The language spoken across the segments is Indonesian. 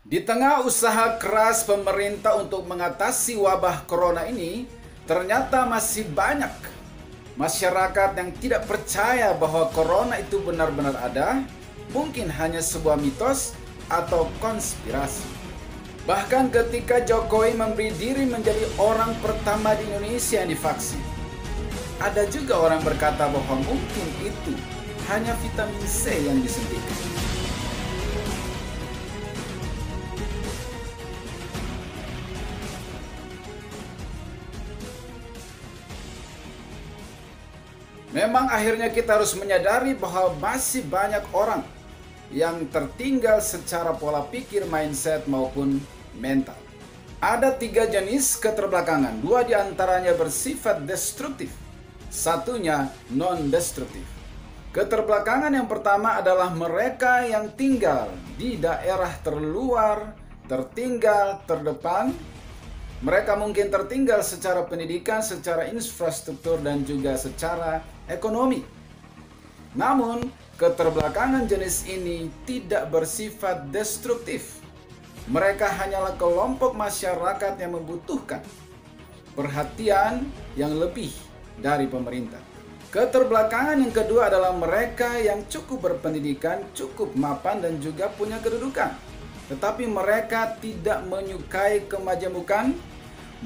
Di tengah usaha keras pemerintah untuk mengatasi wabah corona ini, ternyata masih banyak masyarakat yang tidak percaya bahwa corona itu benar-benar ada, mungkin hanya sebuah mitos atau konspirasi. Bahkan ketika Jokowi memberi diri menjadi orang pertama di Indonesia yang divaksin, ada juga orang berkata bahwa mungkin itu hanya vitamin C yang disuntikan. Memang akhirnya kita harus menyadari bahwa masih banyak orang yang tertinggal secara pola pikir, mindset maupun mental. Ada 3 jenis keterbelakangan, 2 diantaranya bersifat destruktif, satunya non-destruktif. Keterbelakangan yang pertama adalah mereka yang tinggal di daerah terluar, tertinggal, terdepan. Mereka mungkin tertinggal secara pendidikan, secara infrastruktur, dan juga secara ekonomi. Namun, keterbelakangan jenis ini tidak bersifat destruktif. Mereka hanyalah kelompok masyarakat yang membutuhkan perhatian yang lebih dari pemerintah. Keterbelakangan yang kedua adalah mereka yang cukup berpendidikan, cukup mapan, dan juga punya kedudukan. Tetapi mereka tidak menyukai kemajemukan,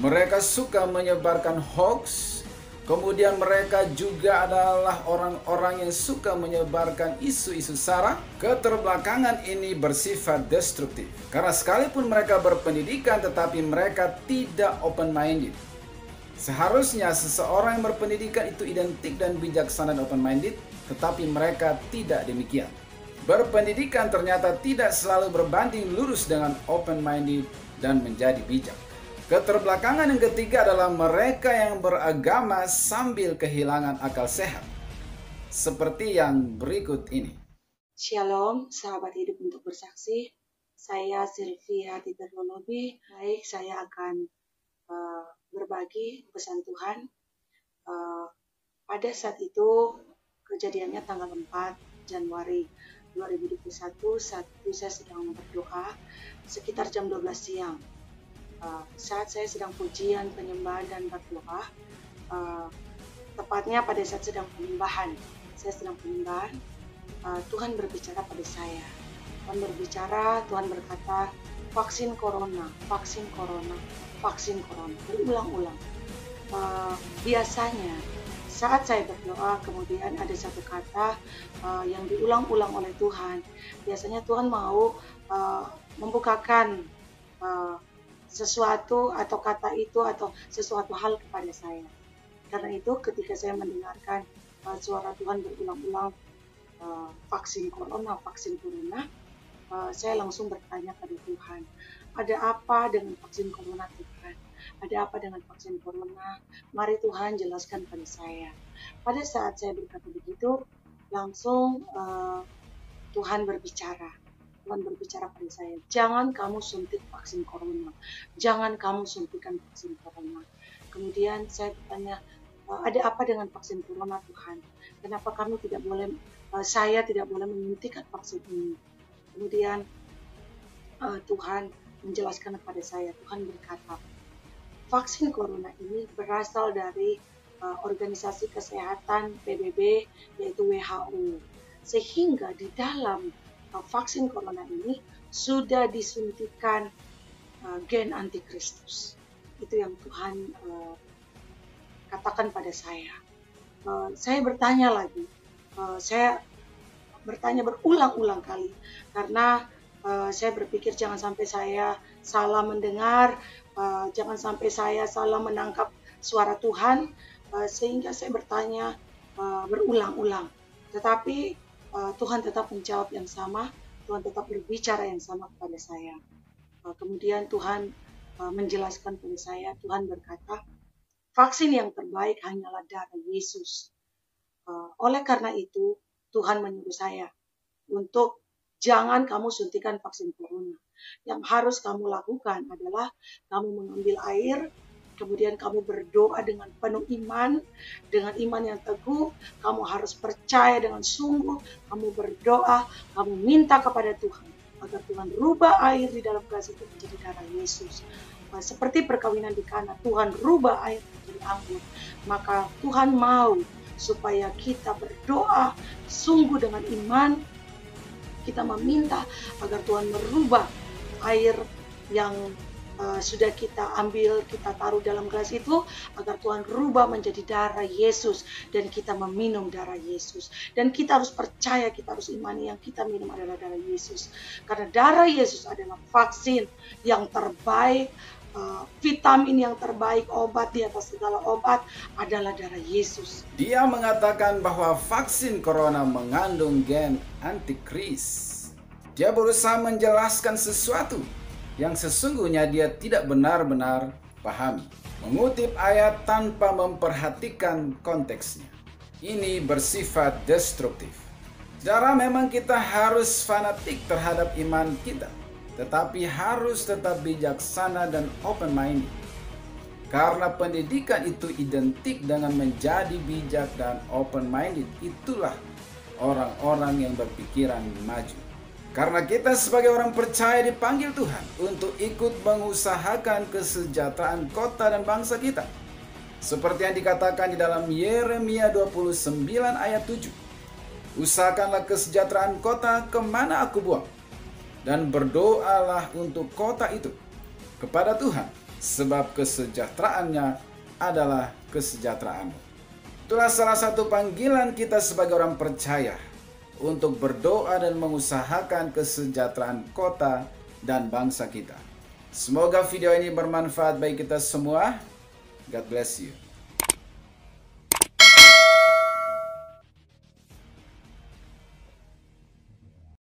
mereka suka menyebarkan hoax, kemudian mereka juga adalah orang-orang yang suka menyebarkan isu-isu sara. Keterbelakangan ini bersifat destruktif, karena sekalipun mereka berpendidikan tetapi mereka tidak open-minded. Seharusnya seseorang yang berpendidikan itu identik dan bijaksana dan open-minded, tetapi mereka tidak demikian. Berpendidikan ternyata tidak selalu berbanding lurus dengan open-minded dan menjadi bijak. Keterbelakangan yang ketiga adalah mereka yang beragama sambil kehilangan akal sehat. Seperti yang berikut ini. Shalom, sahabat hidup untuk bersaksi. Saya Sylvia Titerlonobi. Baik, saya akan berbagi pesan Tuhan. Pada saat itu, kejadiannya tanggal 4 Januari 2021, saat itu saya sedang berdoa sekitar jam 12 siang. Saat saya sedang pujian, penyembahan, dan berdoa, tepatnya pada saat sedang penyembahan. Saya sedang penyembahan, Tuhan berbicara pada saya. Tuhan berbicara, Tuhan berkata, vaksin corona, vaksin corona, vaksin corona, berulang-ulang. Biasanya saat saya berdoa, kemudian ada satu kata yang diulang-ulang oleh Tuhan. Biasanya Tuhan mau membukakan sesuatu atau kata itu atau sesuatu hal kepada saya. Karena itu ketika saya mendengarkan suara Tuhan berulang-ulang, vaksin corona, saya langsung bertanya pada Tuhan, ada apa dengan vaksin corona Tuhan? Ada apa dengan vaksin corona? Mari Tuhan jelaskan pada saya. Pada saat saya berkata begitu, langsung Tuhan berbicara. Tuhan berbicara pada saya, jangan kamu suntik vaksin corona, jangan kamu suntikan vaksin corona. Kemudian saya bertanya, ada apa dengan vaksin corona Tuhan? Kenapa kami tidak boleh, saya tidak boleh menyuntikkan vaksin ini? Kemudian Tuhan menjelaskan kepada saya, Tuhan berkata, vaksin corona ini berasal dari organisasi kesehatan PBB, yaitu WHO. Sehingga di dalam vaksin corona ini sudah disuntikan gen antikristus. Itu yang Tuhan katakan pada saya. Saya bertanya lagi, saya bertanya berulang-ulang kali, karena saya berpikir jangan sampai saya salah mendengar, jangan sampai saya salah menangkap suara Tuhan, sehingga saya bertanya berulang-ulang. Tetapi Tuhan tetap menjawab yang sama, Tuhan tetap berbicara yang sama kepada saya. Kemudian Tuhan menjelaskan kepada saya, Tuhan berkata, vaksin yang terbaik hanyalah darah Yesus. Oleh karena itu, Tuhan menyuruh saya untuk jangan kamu suntikan vaksin corona. Yang harus kamu lakukan adalah kamu mengambil air, kemudian kamu berdoa dengan penuh iman, dengan iman yang teguh, kamu harus percaya dengan sungguh, kamu berdoa, kamu minta kepada Tuhan. agar Tuhan rubah air di dalam gelas itu menjadi darah Yesus. Seperti perkawinan di Kana, Tuhan rubah air menjadi anggur. Maka Tuhan mau supaya kita berdoa sungguh dengan iman. Kita meminta agar Tuhan merubah air yang sudah kita ambil, kita taruh dalam gelas itu, agar Tuhan rubah menjadi darah Yesus, dan kita meminum darah Yesus. Dan kita harus percaya, kita harus imani yang kita minum adalah darah Yesus. Karena darah Yesus adalah vaksin yang terbaik, vitamin yang terbaik, obat di atas segala obat adalah darah Yesus. Dia mengatakan bahwa vaksin corona mengandung gen antikris. Dia berusaha menjelaskan sesuatu yang sesungguhnya dia tidak benar-benar pahami. Mengutip ayat tanpa memperhatikan konteksnya. Ini bersifat destruktif. Saudara, memang kita harus fanatik terhadap iman kita, tetapi harus tetap bijaksana dan open-minded. Karena pendidikan itu identik dengan menjadi bijak dan open-minded. Itulah orang-orang yang berpikiran maju. Karena kita sebagai orang percaya dipanggil Tuhan untuk ikut mengusahakan kesejahteraan kota dan bangsa kita. Seperti yang dikatakan di dalam Yeremia 29 ayat 7. Usahakanlah kesejahteraan kota kemana aku buang, dan berdoalah untuk kota itu kepada Tuhan, sebab kesejahteraannya adalah kesejahteraanmu. Itulah salah satu panggilan kita sebagai orang percaya, untuk berdoa dan mengusahakan kesejahteraan kota dan bangsa kita. Semoga video ini bermanfaat bagi kita semua. God bless you.